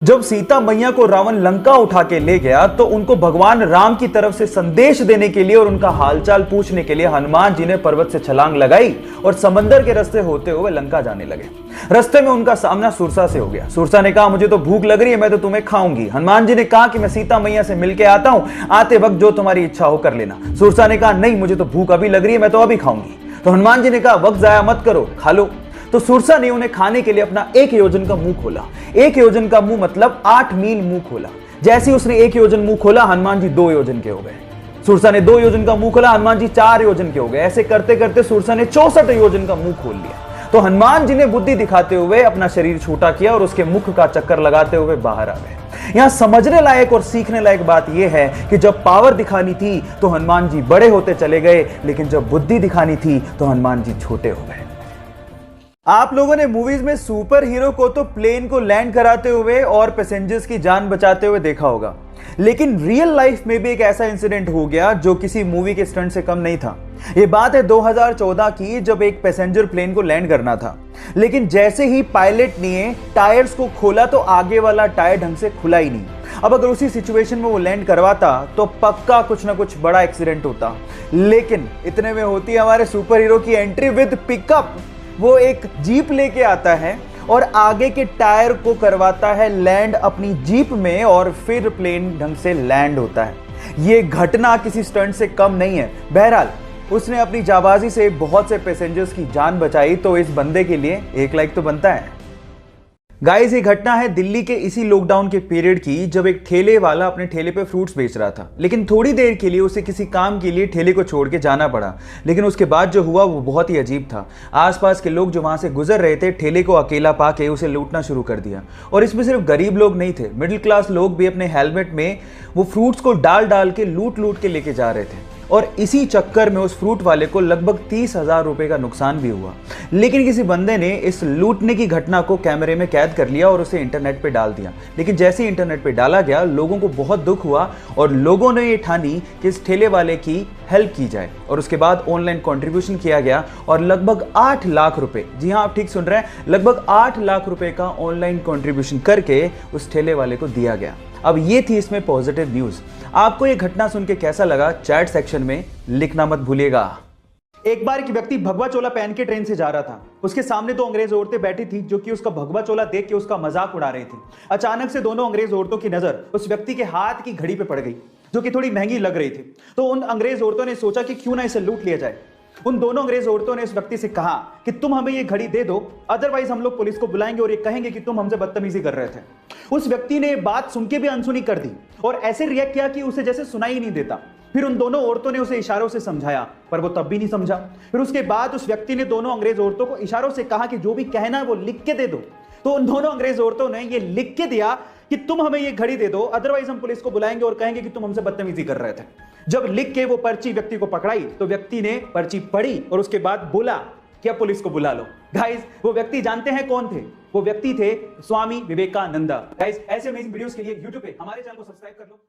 जब सीता मैया को रावण लंका उठा के ले गया तो उनको भगवान राम की तरफ से संदेश देने के लिए और उनका हालचाल पूछने के लिए हनुमान जी ने पर्वत से छलांग लगाई और समंदर के रास्ते होते हुए लंका जाने लगे। रास्ते में उनका सामना सुरसा से हो गया। सुरसा ने कहा, मुझे तो भूख लग रही है, मैं तो तुम्हें खाऊंगी। हनुमान जी ने कहा कि मैं सीता मैया से मिलके आता हूं, आते वक्त जो तुम्हारी इच्छा हो कर लेना। सुरसा ने कहा, नहीं, मुझे तो भूख अभी लग रही है, मैं तो अभी खाऊंगी। तो हनुमान जी ने कहा, वक्त जाया मत करो, खा लो। तो सुरसा ने उन्हें खाने के लिए अपना 1 योजन का मुंह खोला। 1 योजन का मुंह मतलब 8 मील मुंह खोला। जैसे ही उसने 1 योजन मुंह खोला, हनुमान जी 2 योजन के हो गए। सुरसा ने 2 योजन का मुंह खोला, हनुमान जी 4 योजन के हो गए। ऐसे करते करते सुरसा ने 64 योजन का मुंह खोल लिया। तो हनुमान जी ने बुद्धि दिखाते हुए अपना शरीर छोटा किया और उसके मुख का चक्कर लगाते हुए बाहर आ गए। यहां समझने लायक और सीखने लायक बात यह है कि जब पावर दिखानी थी तो हनुमान जी बड़े होते चले गए, लेकिन जब बुद्धि दिखानी थी तो हनुमान जी छोटे हो गए। आप लोगों ने मूवीज में सुपर हीरो को तो प्लेन को लैंड कराते हुए और पैसेंजर्स की जान बचाते हुए देखा होगा, लेकिन रियल लाइफ में भी एक ऐसा इंसिडेंट हो गया जो किसी मूवी के स्टंट से कम नहीं था। यह बात है 2014 की, जब एक पैसेंजर प्लेन को लैंड करना था, लेकिन जैसे ही पायलट ने टायर्स को खोला तो आगे वाला टायर ढंग से खुला ही नहीं। अब अगर उसी सिचुएशन में वो लैंड करवाता तो पक्का कुछ ना कुछ बड़ा एक्सीडेंट होता, लेकिन इतने में होती है हमारे सुपर हीरो की एंट्री विद पिकअप। वो एक जीप लेके आता है और आगे के टायर को करवाता है लैंड अपनी जीप में और फिर प्लेन ढंग से लैंड होता है। ये घटना किसी स्टंट से कम नहीं है। बहरहाल उसने अपनी जाबाजी से बहुत से पैसेंजर्स की जान बचाई, तो इस बंदे के लिए 1 लाइक तो बनता है। गाइस, ये घटना है दिल्ली के इसी लॉकडाउन के पीरियड की, जब एक ठेले वाला अपने ठेले पे फ्रूट्स बेच रहा था, लेकिन थोड़ी देर के लिए उसे किसी काम के लिए ठेले को छोड़ के जाना पड़ा। लेकिन उसके बाद जो हुआ वो बहुत ही अजीब था। आसपास के लोग जो वहां से गुजर रहे थे, ठेले को अकेला पाके उसे लूटना शुरू कर दिया। और इसमें सिर्फ गरीब लोग नहीं थे, मिडिल क्लास लोग भी अपने हेलमेट में वो फ्रूट्स को डाल डाल के लूट लूट के लेके जा रहे थे। और इसी चक्कर में उस फ्रूट वाले को लगभग 30,000 रुपए का नुकसान भी हुआ। लेकिन किसी बंदे ने इस लूटने की घटना को कैमरे में कैद कर लिया और उसे इंटरनेट पे डाल दिया। लेकिन जैसे ही इंटरनेट पे डाला गया, लोगों को बहुत दुख हुआ और लोगों ने ये ठानी कि इस ठेले वाले की हेल्प की जाए। और उसके बाद ऑनलाइन कंट्रीब्यूशन किया गया और लगभग 8 लाख रुपए, जी हाँ आप ठीक सुन रहे हैं, लगभग 8 लाख रुपए का ऑनलाइन कंट्रीब्यूशन करके उस ठेले वाले को दिया गया। अब ये थी इसमें पॉजिटिव न्यूज। आपको ये घटना सुन के कैसा लगा, चैट सेक्शन में लिखना मत भूलिएगा। एक बार एक व्यक्ति भगवा चोला पहन के ट्रेन से जा रहा था। उसके सामने 2 अंग्रेज औरतें बैठी थी जो कि उसका भगवा चोला देख के उसका मजाक उड़ा रही थी। अचानक से दोनों अंग्रेज औरतों की नजर उस व्यक्ति के हाथ की घड़ी पे पड़ गई, जो कि थोड़ी महंगी लग रही थी। तो उन अंग्रेज औरतों ने सोचा कि क्यों ना इसे लूट लिया जाए। उन दोनों अंग्रेज औरतों ने इस व्यक्ति से कहा कि तुम हमें ये घड़ी दे दो, अदरवाइज हम लोग पुलिस को बुलाएंगे और ये कहेंगे कि तुम हमसे बदतमीजी कर रहे थे। उस व्यक्ति ने बात सुन के भी अनसुनी कर दी और ऐसे रिएक्ट किया कि उसे जैसे सुनाई ही नहीं देता। फिर उन दोनों औरतों ने उसे इशारों से समझाया, पर वो तब भी नहीं समझा। फिर उसके बाद उस व्यक्ति ने दोनों अंग्रेज औरतों को इशारों से कहा कि जो भी कहना है वो लिख के दे दो। तो उन दोनों अंग्रेज औरतों ने ये लिख के दिया कि तुम हमें ये घड़ी दे दो, अदरवाइज हम पुलिस को बुलाएंगे और कहेंगे कि तुम हमसे बदतमीजी कर रहे थे। जब लिख के वो पर्ची व्यक्ति को पकड़ाई तो व्यक्ति ने पर्ची पढ़ी और उसके बाद बोला कि अब पुलिस को बुला लो। गाइस, वो व्यक्ति जानते हैं कौन थे? वो व्यक्ति थे स्वामी विवेकानंद। गाइस, ऐसे अमेजिंग वीडियोस के लिए YouTube पे हमारे चैनल को सब्सक्राइब कर लो।